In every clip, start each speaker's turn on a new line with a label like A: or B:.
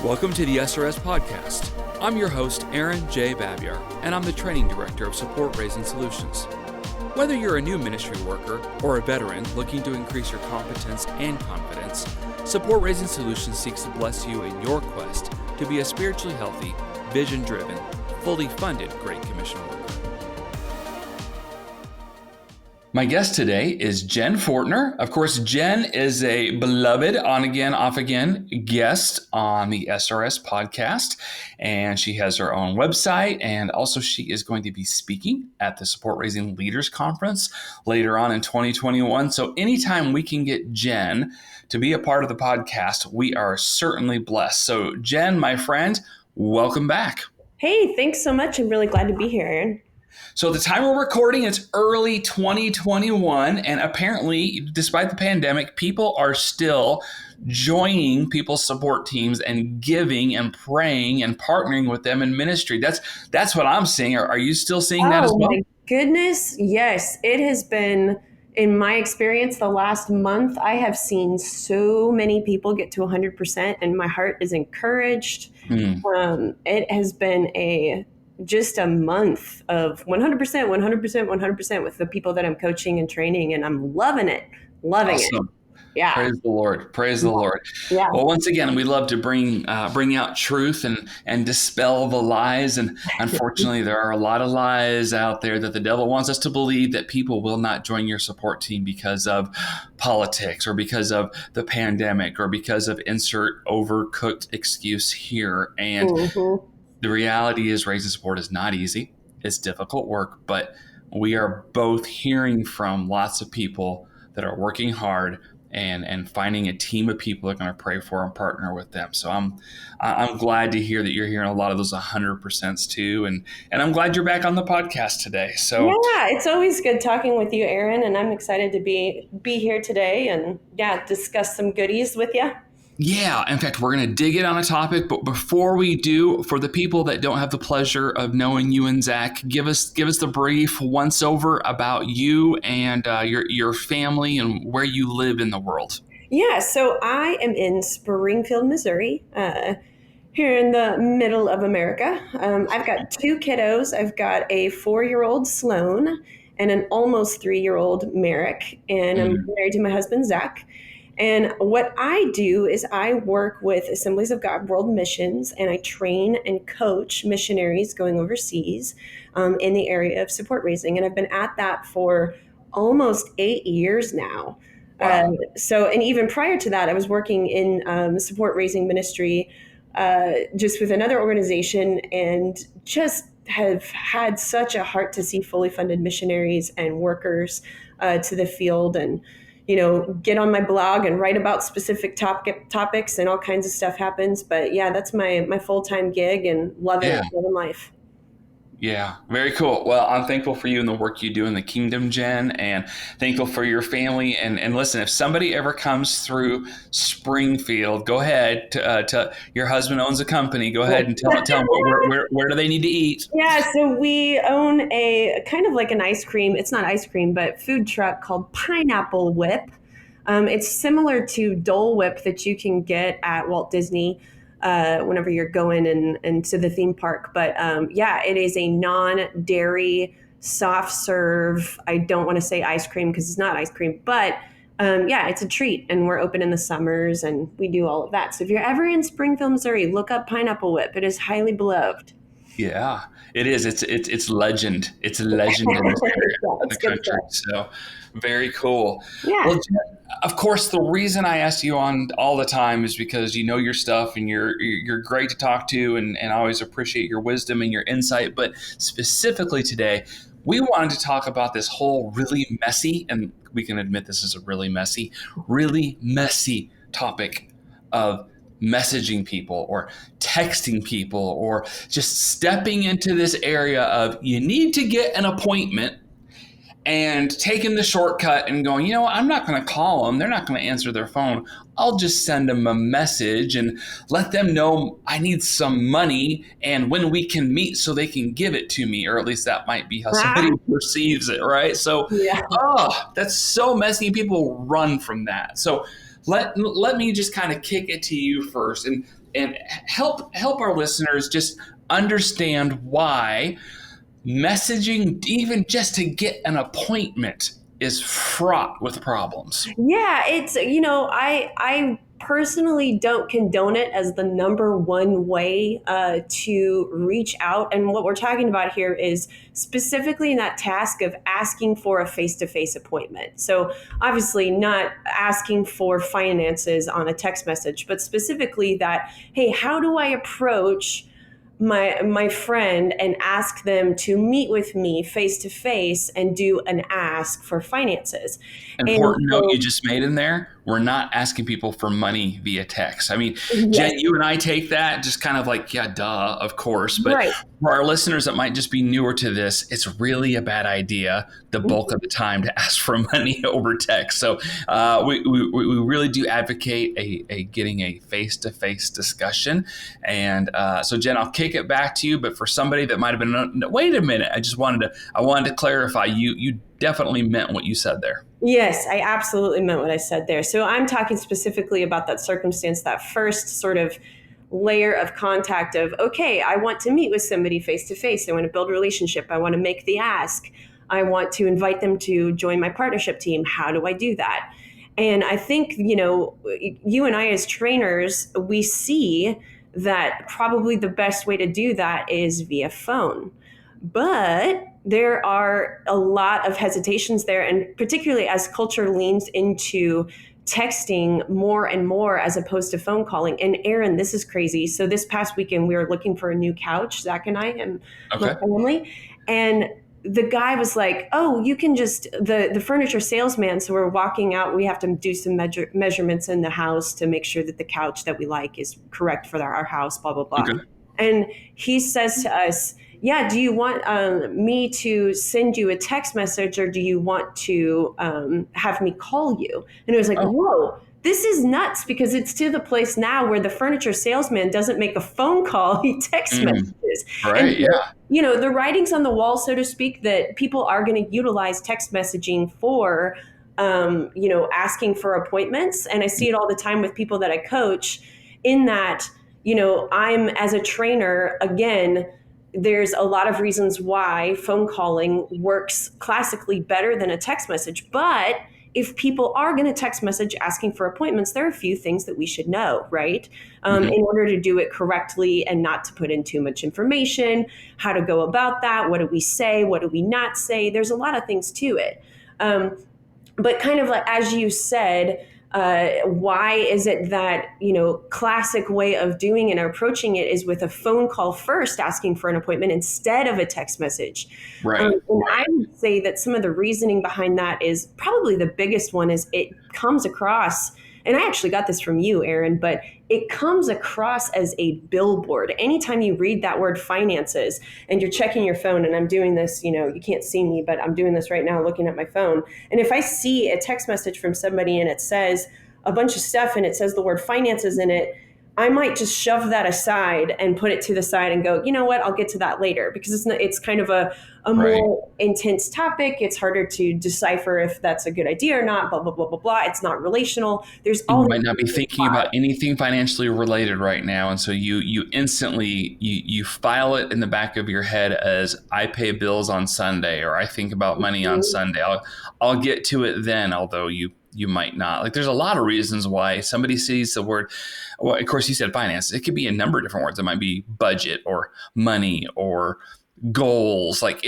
A: Welcome to the SRS Podcast. I'm your host, Aaron J. Babyar, and I'm the Training Director of Support Raising Solutions. Whether you're a new ministry worker or a veteran looking to increase your competence and confidence, Support Raising Solutions seeks to bless you in your quest to be a spiritually healthy, vision-driven, fully funded Great Commission worker. My guest today is Jenn Fortner. Of course, Jenn is a beloved on-again, off-again guest on the SRS podcast, and she has her own website, and also she is going to be speaking at the Support Raising Leaders Conference later on in 2021. So anytime we can get Jenn to be a part of the podcast, we are certainly blessed. So Jenn, my friend, welcome back.
B: Hey, thanks so much. I'm really glad to be here, Aaron.
A: So at the time we're recording, it's early 2021, and apparently, despite the pandemic, people are still joining people's support teams and giving and praying and partnering with them in ministry. That's what I'm seeing. Are you still seeing that as well?
B: Oh my goodness, yes. It has been, in my experience, the last month, I have seen so many people get to 100%, and my heart is encouraged. It has been just a month of 100%, 100%, 100% with the people that I'm coaching and training, and I'm loving it.
A: Awesome.
B: Yeah.
A: Praise the Lord. Praise the Lord.
B: Yeah.
A: Well, once again, we love to bring out truth and dispel the lies. And unfortunately, there are a lot of lies out there that the devil wants us to believe that people will not join your support team because of politics or because of the pandemic or because of insert overcooked excuse here. And the reality is raising support is not easy. It's difficult work, but we are both hearing from lots of people that are working hard and finding a team of people that are going to pray for and partner with them. So I'm glad to hear that you're hearing a lot of those 100% too. And I'm glad you're back on the podcast today. So
B: yeah, it's always good talking with you, Aaron, and I'm excited to be here today and discuss some goodies with you.
A: Yeah, in fact, we're going to dig in on a topic, but before we do, for the people that don't have the pleasure of knowing you and Zach, give us the brief once over about you and your family and where you live in the world.
B: Yeah, so I am in Springfield, Missouri, here in the middle of America. I've got two kiddos. I've got a 4-year-old Sloan and an almost 3-year-old Merrick, and I'm married to my husband, Zach. And what I do is I work with Assemblies of God World Missions, and I train and coach missionaries going overseas in the area of support raising. And I've been at that for almost 8 years now.
A: Wow.
B: And even prior to that, I was working in support raising ministry just with another organization, and just have had such a heart to see fully funded missionaries and workers to the field, and get on my blog and write about specific topics, and all kinds of stuff happens. But yeah, that's my full-time gig, and loving life.
A: Yeah, very cool. Well, I'm thankful for you and the work you do in the kingdom, Jenn, and thankful for your family. And listen, if somebody ever comes through Springfield, go ahead. Your husband owns a company. Go ahead and tell them where do they need to eat?
B: Yeah, so we own a kind of like an ice cream. It's not ice cream, but food truck called Pineapple Whip. It's similar to Dole Whip that you can get at Walt Disney whenever you're going and to the theme park. But it is a non-dairy, soft serve. I don't want to say ice cream because it's not ice cream, but it's a treat. And we're open in the summers, and we do all of that. So if you're ever in Springfield, Missouri, look up Pineapple Whip. It is highly beloved.
A: Yeah, it is. It's legend. It's a legend in this area of the country. So very cool.
B: Yeah.
A: Well, Jenn, of course, the reason I ask you on all the time is because you know your stuff, and you're great to talk to, and I always appreciate your wisdom and your insight. But specifically today, we wanted to talk about this whole really messy, and we can admit this is a really messy topic of messaging people or texting people, or just stepping into this area of you need to get an appointment, and taking the shortcut and going, I'm not going to call them. They're not going to answer their phone. I'll just send them a message and let them know I need some money and when we can meet so they can give it to me, or at least that might be how somebody perceives it, right? So, that's so messy. People run from that. So let me just kind of kick it to you first, and help our listeners just understand why messaging, even just to get an appointment, is fraught with problems.
B: Yeah, it's, I personally don't condone it as the number one way to reach out. And what we're talking about here is specifically in that task of asking for a face-to-face appointment. So obviously not asking for finances on a text message, but specifically that, hey, how do I approach my friend and ask them to meet with me face to face and do an ask for finances. And
A: Important note
B: so,
A: you just made in there. We're not asking people for money via text. I mean,
B: yes,
A: Jen, you and I take that just kind of like, yeah, duh, of course. But
B: right.
A: for our listeners that might just be newer to this, it's really a bad idea the bulk of the time to ask for money over text. So we really do advocate a getting a face-to-face discussion. And so Jen, I'll kick it back to you. But for somebody that might have been, wait a minute, I wanted to clarify, you definitely meant what you said there.
B: Yes, I absolutely meant what I said there. So I'm talking specifically about that circumstance, that first sort of layer of contact of, okay, I want to meet with somebody face to face. I want to build a relationship. I want to make the ask. I want to invite them to join my partnership team. How do I do that? And I think, you and I as trainers, we see that probably the best way to do that is via phone. But there are a lot of hesitations there, and particularly as culture leans into texting more and more as opposed to phone calling. And Aaron, this is crazy. So this past weekend, we were looking for a new couch, Zach and I and my
A: Okay.
B: family. And the guy was like, oh, you can just, the furniture salesman. So we're walking out. We have to do some measurements in the house to make sure that the couch that we like is correct for our house, blah, blah, blah.
A: Okay.
B: And he says to us, yeah, do you want me to send you a text message, or do you want to have me call you? And it was like,
A: Oh,
B: whoa, this is nuts, because it's to the place now where the furniture salesman doesn't make a phone call, he text messages. And
A: right.
B: so,
A: Yeah.
B: the writing's on the wall, so to speak, that people are going to utilize text messaging for, asking for appointments. And I see it all the time with people that I coach, in that, I'm, as a trainer, again, there's a lot of reasons why phone calling works classically better than a text message. But if people are going to text message asking for appointments, there are a few things that we should know, right?
A: Mhm.
B: In order to do it correctly and not to put in too much information, how to go about that, what do we say, what do we not say? There's a lot of things to it. But kind of like, as you said, why is it that, classic way of doing it and approaching it is with a phone call first, asking for an appointment instead of a text message?
A: Right.
B: And I would say that some of the reasoning behind that is probably the biggest one is it comes across, and I actually got this from you, Aaron, but it comes across as a billboard. Anytime you read that word finances and you're checking your phone, and I'm doing this, you can't see me, but I'm doing this right now, looking at my phone. And if I see a text message from somebody and it says a bunch of stuff and it says the word finances in it, I might just shove that aside and put it to the side and go, you know what, I'll get to that later, because it's kind of a
A: Right.
B: more intense topic. It's harder to decipher if that's a good idea or not, blah, blah, blah, blah, blah. It's not relational. There's
A: And
B: all
A: you
B: these
A: might not be
B: reasons
A: thinking
B: why.
A: about anything financially related right now, and so you instantly you file it in the back of your head as I pay bills on Sunday, or I think about money on Sunday. I'll get to it then, although you might not. Like, there's a lot of reasons why somebody sees the word. Well, of course, you said finance. It could be a number of different words. It might be budget or money or goals. Like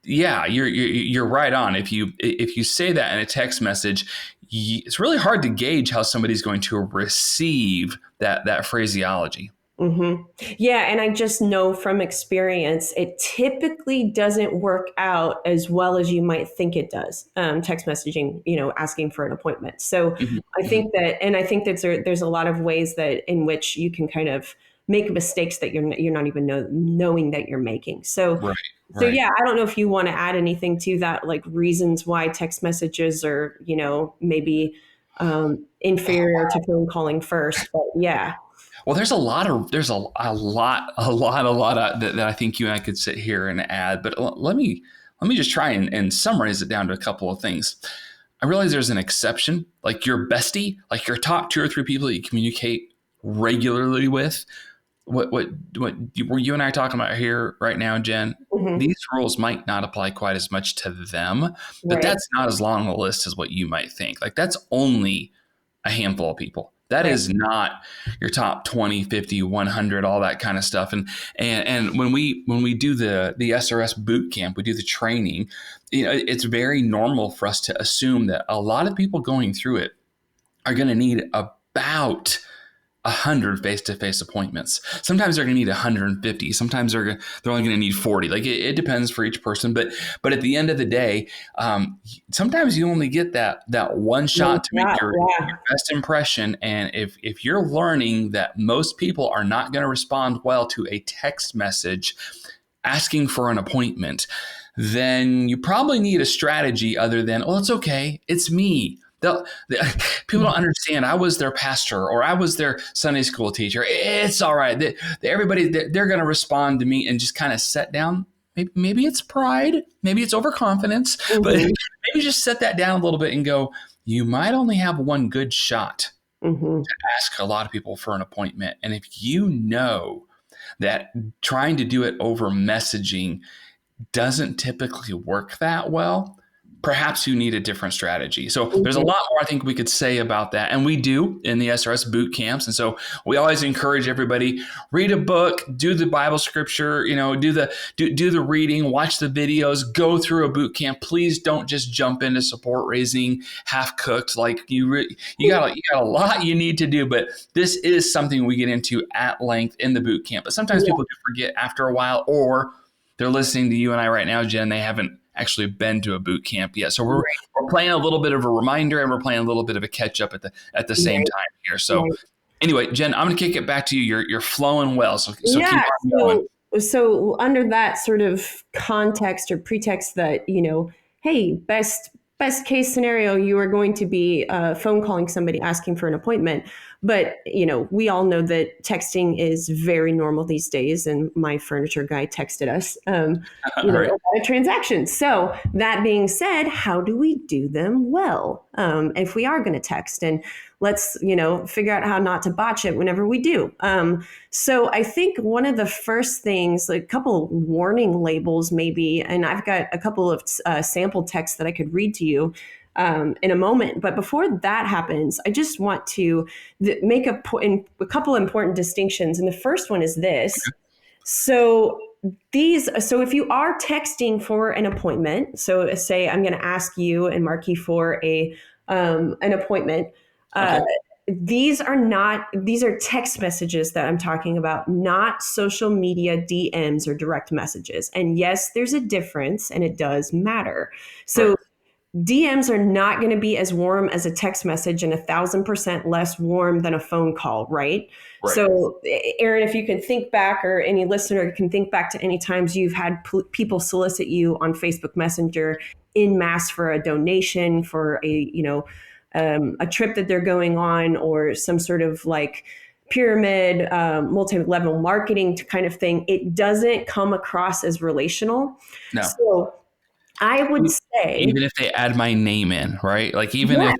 A: yeah, you're right on. If you say that in a text message, it's really hard to gauge how somebody's going to receive that phraseology.
B: Mm-hmm. Yeah, and I just know from experience, it typically doesn't work out as well as you might think it does. Text messaging, asking for an appointment. So
A: Mhm,
B: I
A: mhm.
B: think that there's a lot of ways that in which you can kind of make mistakes that you're not even knowing that you're making. So
A: Right,
B: so
A: right.
B: yeah, I don't know if you want to add anything to that, like reasons why text messages are, maybe inferior to phone calling first. But yeah.
A: Well, there's a lot that I think you and I could sit here and add. But let me just try and summarize it down to a couple of things. I realize there's an exception, like your bestie, like your top 2 or 3 people that you communicate regularly with. You and I are talking about here right now, Jen,
B: Mm-hmm.
A: these rules might not apply quite as much to them, but
B: Right.
A: that's not as long a list as what you might think. Like that's only a handful of people. That
B: Right.
A: is not your top 20, 50, 100, all that kind of stuff. And when we do the SRS boot camp, we do the training, it's very normal for us to assume that a lot of people going through it are going to need about 100 face-to-face appointments. Sometimes they're going to need 150. Sometimes they're only going to need 40. Like it depends for each person. But at the end of the day, sometimes you only get that one shot to make your best impression. And if you're learning that most people are not going to respond well to a text message asking for an appointment, then you probably need a strategy other than, oh, it's okay, it's me. People don't understand. I was their pastor or I was their Sunday school teacher. It's all right. Everybody, they're going to respond to me and just kind of set down. Maybe it's pride. Maybe it's overconfidence. Mm-hmm. But maybe just set that down a little bit and go, you might only have one good shot to ask a lot of people for an appointment. And if you know that trying to do it over messaging doesn't typically work that well, perhaps you need a different strategy. So there's a lot more I think we could say about that. And we do in the SRS boot camps. And so we always encourage everybody, read a book, do the Bible scripture, do the reading, watch the videos, go through a boot camp. Please don't just jump into support raising half cooked. Like you got a lot you need to do, but this is something we get into at length in the boot camp. But sometimes people do forget after a while, or they're listening to you and I right now, Jen, they haven't actually been to a boot camp yet. So we're playing a little bit of a reminder and we're playing a little bit of a catch up at the same time here. So anyway, Jen, I'm going to kick it back to you. You're flowing well. So keep on going.
B: So under that sort of context or pretext that, hey, best case scenario, you are going to be phone calling somebody asking for an appointment. But, we all know that texting is very normal these days. And my furniture guy texted us, about a transaction. So that being said, how do we do them well if we are going to text? And let's, figure out how not to botch it whenever we do. So I think one of the first things, like a couple warning labels maybe, and I've got a couple of sample texts that I could read to you in a moment. But before that happens, I just want to make a couple important distinctions. And the first one is this. So if you are texting for an appointment, so say I'm going to ask you and Marky for an appointment. These are text messages that I'm talking about, not social media DMs or direct messages. And yes, there's a difference and it does matter. So DMs are not going to be as warm as a text message and 1,000% less warm than a phone call, right? So, Aaron, if you can think back, or any listener can think back to any times you've had people solicit you on Facebook Messenger en masse for a donation, for a trip that they're going on, or some sort of like pyramid, multi-level marketing kind of thing, it doesn't come across as relational.
A: No.
B: So I would say,
A: even if they add my name in, right? Like even if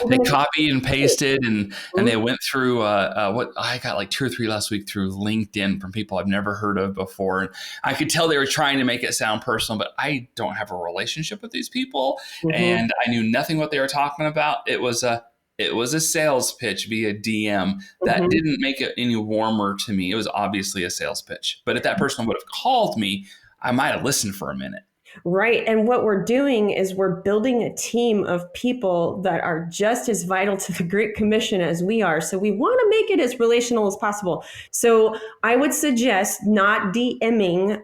A: they copied and pasted and they went through what I got like 2 or 3 last week through LinkedIn from people I've never heard of before. And I could tell they were trying to make it sound personal, but I don't have a relationship with these people. And I knew nothing what they were talking about. It was a sales pitch via DM. That didn't make it any warmer to me. It was obviously a sales pitch. But if that person would have called me, I might have listened for a minute.
B: Right. And what we're doing is we're building a team of people that are just as vital to the Great Commission as we are. So we want to make it as relational as possible. So I would suggest not DMing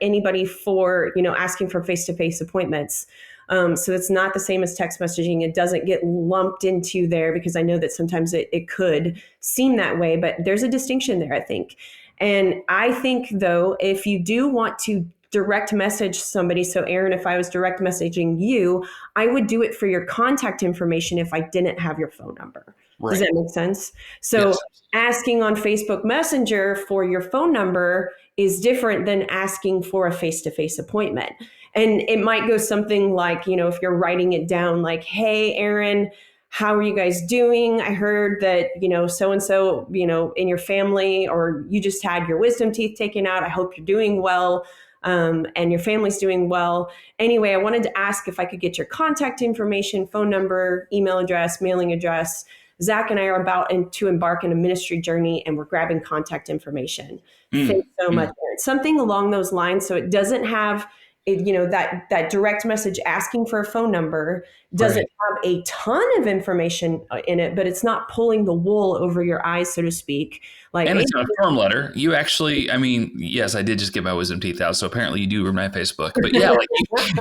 B: anybody for, asking for face-to-face appointments. So it's not the same as text messaging. It doesn't get lumped into there because I know that sometimes it could seem that way, but there's a distinction there, I think. And I think, though, if you do want to direct message somebody, so Aaron, if I was direct messaging you, I would do it for your contact information if I didn't have your phone number. Does
A: Right.
B: that make sense? So
A: Yes.
B: asking on Facebook Messenger for your phone number is different than asking for a face-to-face appointment. And it might go something like, if you're writing it down, like, hey, Aaron, how are you guys doing? I heard that, so and so, in your family, or you just had your wisdom teeth taken out. I hope you're doing well. And your family's doing well. Anyway, I wanted to ask if I could get your contact information, phone number, email address, mailing address. Zach and I are about to embark on a ministry journey, and we're grabbing contact information.
A: Mm,
B: Thanks so much. Something along those lines, so it doesn't have that direct message asking for a phone number doesn't
A: right.
B: have a ton of information in it, but it's not pulling the wool over your eyes, so to speak. Like,
A: And
B: hey,
A: it's not a form letter. You actually, I mean, yes, I did just get my wisdom teeth out. So apparently you do read my Facebook. But yeah, like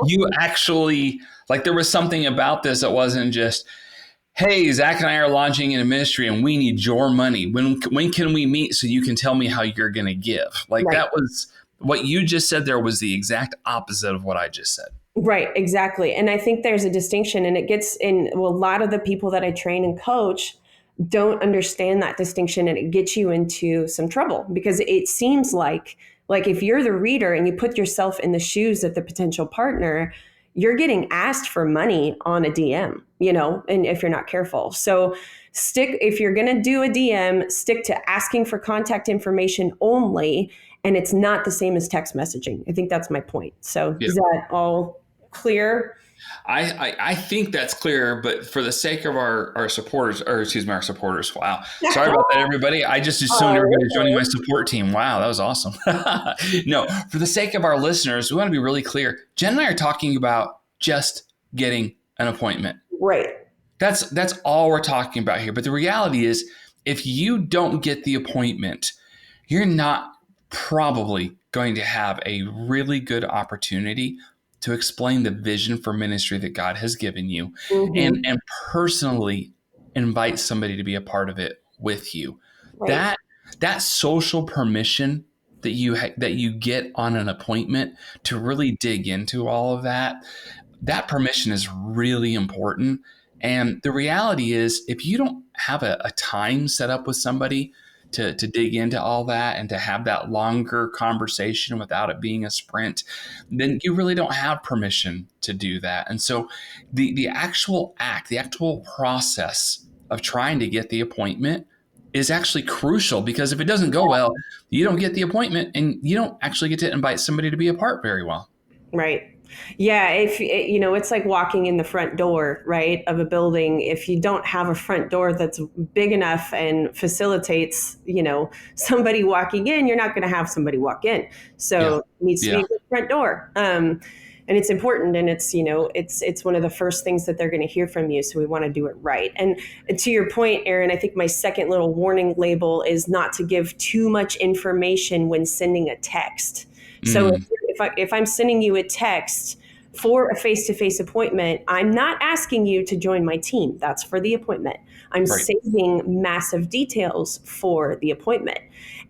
A: you actually, like there was something about this that wasn't just, hey, Zach and I are launching in a ministry and we need your money. When can we meet so you can tell me how you're going to give? Like
B: right.
A: that was what you just said there was the exact opposite of what I just said.
B: Right, exactly. And I think there's a distinction, and it gets in, well, a lot of the people that I train and coach don't understand that distinction, and it gets you into some trouble because it seems like if you're the reader and you put yourself in the shoes of the potential partner, you're getting asked for money on a DM, and if you're not careful. So if you're going to do a DM, stick to asking for contact information only, and it's not the same as text messaging. I think that's my point. So
A: Yeah.
B: is that all clear?
A: I think that's clear, but for the sake of our supporters, or excuse me, our supporters. Wow. Sorry about that, everybody. I just assumed everybody was joining my support team. Wow, that was awesome. No, for the sake of our listeners, we want to be really clear. Jenn and I are talking about just getting an appointment.
B: Right.
A: That's all we're talking about here. But the reality is, if you don't get the appointment, you're not probably going to have a really good opportunity to explain the vision for ministry that God has given you,
B: Mm-hmm.
A: and personally invite somebody to be a part of it with you.
B: Right.
A: That social permission that you get on an appointment to really dig into all of that permission is really important. And the reality is, if you don't have a time set up with somebody to dig into all that and to have that longer conversation without it being a sprint, then you really don't have permission to do that. And so the actual act, the actual process of trying to get the appointment is actually crucial, because if it doesn't go well, you don't get the appointment and you don't actually get to invite somebody to be a part very well.
B: Right. Yeah, if it's like walking in the front door, right, of a building. If you don't have a front door that's big enough and facilitates, somebody walking in, you're not going to have somebody walk in. So
A: Yeah.
B: it needs to be
A: Yeah.
B: a good front door. And it's important, and it's one of the first things that they're going to hear from you. So we want to do it right. And to your point, Aaron, I think my second little warning label is not to give too much information when sending a text. So
A: Mm,
B: if I'm sending you a text for a face-to-face appointment, I'm not asking you to join my team. That's for the appointment. I'm
A: right.
B: saving massive details for the appointment.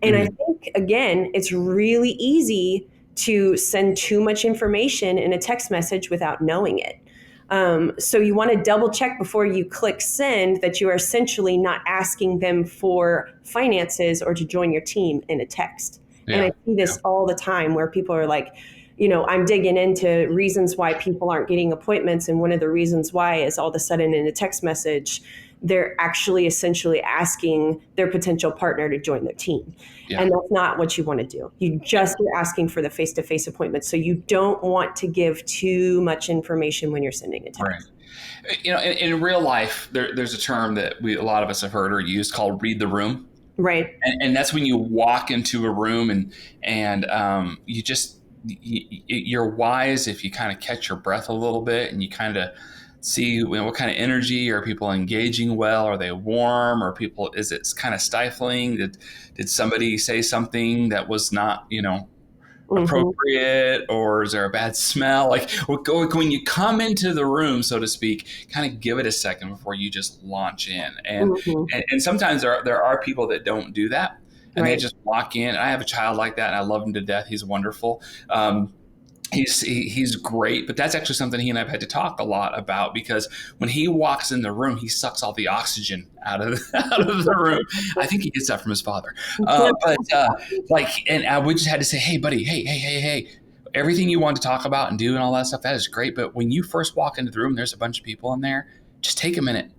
B: And I
A: Mm,
B: think, again, it's really easy to send too much information in a text message without knowing it. So you want to double check before you click send that you are essentially not asking them for finances or to join your team in a text. And I
A: yeah.
B: see
A: Yeah.
B: this all the time where people are like, I'm digging into reasons why people aren't getting appointments. And one of the reasons why is all of a sudden in a text message, they're actually essentially asking their potential partner to join their team.
A: Yeah.
B: And that's not what you want to do. You're asking for the face-to-face appointment. So you don't want to give too much information when you're sending a text.
A: Right. In real life, there's a term that a lot of us have heard or used called read the room.
B: Right.
A: And that's when you walk into a room and you're wise if you kind of catch your breath a little bit and you kind of see what kind of energy are people engaging well. Are they warm? Or is it kind of stifling? Did somebody say something that was not appropriate, or is there a bad smell? Like when you come into the room, so to speak, kind of give it a second before you just launch in. And sometimes there are people that don't do that, and they just walk in. I have a child like that, and I love him to death. He's wonderful. He's great, but that's actually something he and I've had to talk a lot about, because when he walks in the room, he sucks all the oxygen out of out of the room. I think he gets that from his father. And we just had to say, hey, buddy, hey, everything you want to talk about and do and all that stuff, that is great. But when you first walk into the room, there's a bunch of people in there. Just take a minute,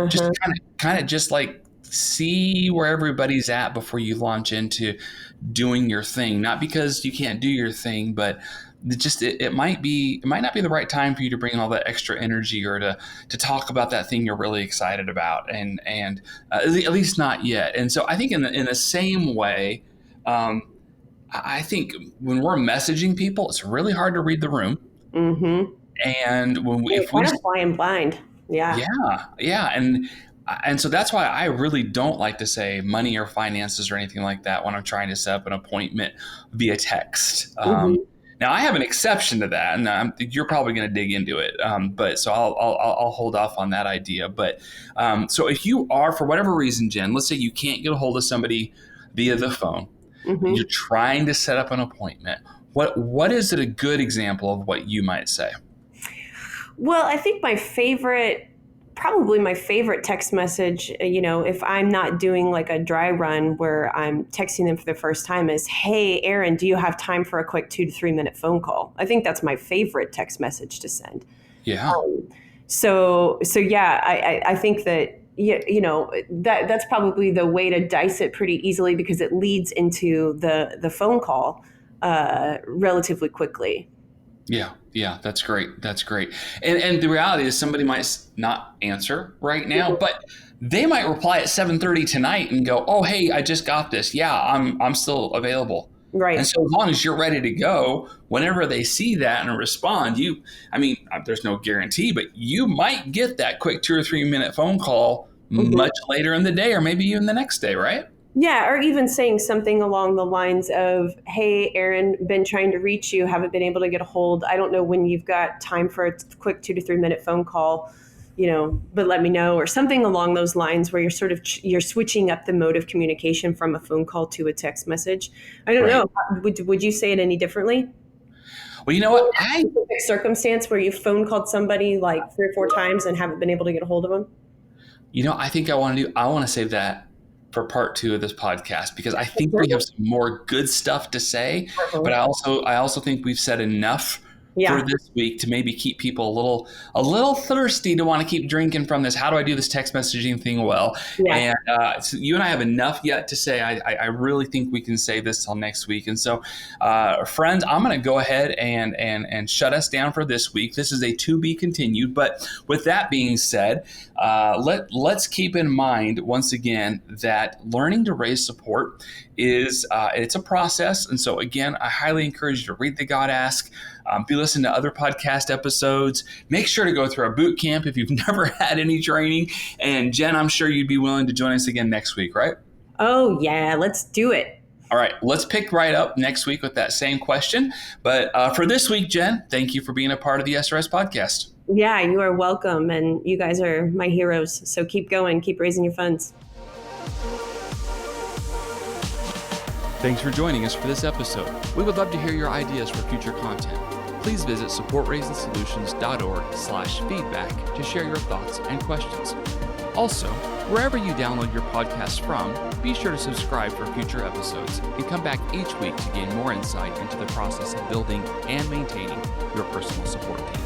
A: just kind of just like see where everybody's at before you launch into doing your thing. Not because you can't do your thing, but it might not be the right time for you to bring in all that extra energy or to talk about that thing you're really excited about, and at least not yet. And so I think in the same way, I think when we're messaging people, it's really hard to read the room.
B: Mm-hmm.
A: And if
B: we flying blind, yeah,
A: and so that's why I really don't like to say money or finances or anything like that when I'm trying to set up an appointment via text. Now, I have an exception to that, and you're probably going to dig into it. But so I'll hold off on that idea. But so if you are, for whatever reason, Jen, let's say you can't get a hold of somebody via the phone, and you're trying to set up an appointment. What is it a good example of what you might say?
B: Well, I think probably my favorite text message, if I'm not doing like a dry run where I'm texting them for the first time, is, hey, Aaron, do you have time for a quick 2 to 3 minute phone call? I think that's my favorite text message to send.
A: Yeah.
B: So yeah, I think that, that's probably the way to dice it pretty easily, because it leads into the phone call relatively quickly.
A: Yeah, that's great. And the reality is somebody might not answer right now, but they might reply at 7:30 tonight and go, oh, hey, I just got this. Yeah, I'm still available.
B: Right.
A: And so as long as you're ready to go, whenever they see that and respond, there's no guarantee, but you might get that quick 2 or 3 minute phone call much later in the day, or maybe even the next day, right?
B: Yeah, or even saying something along the lines of, hey, Aaron, been trying to reach you, haven't been able to get a hold. I don't know when you've got time for a quick 2 to 3 minute phone call, but let me know, or something along those lines, where you're switching up the mode of communication from a phone call to a text message. I don't know. Would you say it any differently?
A: Well, you know what?
B: Circumstance where you phone called somebody like 3 or 4 times and haven't been able to get a hold of them?
A: I think I want to save that for part 2 of this podcast, because I think we have some more good stuff to say, but I also think we've said enough for this week to maybe keep people a little thirsty to want to keep drinking from this. How do I do this text messaging thing well? Yeah. And so you and I have enough yet to say. I really think we can save this till next week. And so, friends, I'm going to go ahead and shut us down for this week. This is a to be continued. But with that being said, let's keep in mind once again that learning to raise support is it's a process. And so again, I highly encourage you to read the God Ask. If you listen to other podcast episodes, make sure to go through our boot camp if you've never had any training. And Jen, I'm sure you'd be willing to join us again next week, right?
B: Oh yeah, let's do it.
A: All right, let's pick right up next week with that same question. But for this week, Jen, thank you for being a part of the SRS podcast.
B: Yeah, you are welcome. And you guys are my heroes. So keep going, keep raising your funds.
A: Thanks for joining us for this episode. We would love to hear your ideas for future content. Please visit supportraisingsolutions.org/feedback to share your thoughts and questions. Also, wherever you download your podcast from, be sure to subscribe for future episodes and come back each week to gain more insight into the process of building and maintaining your personal support team.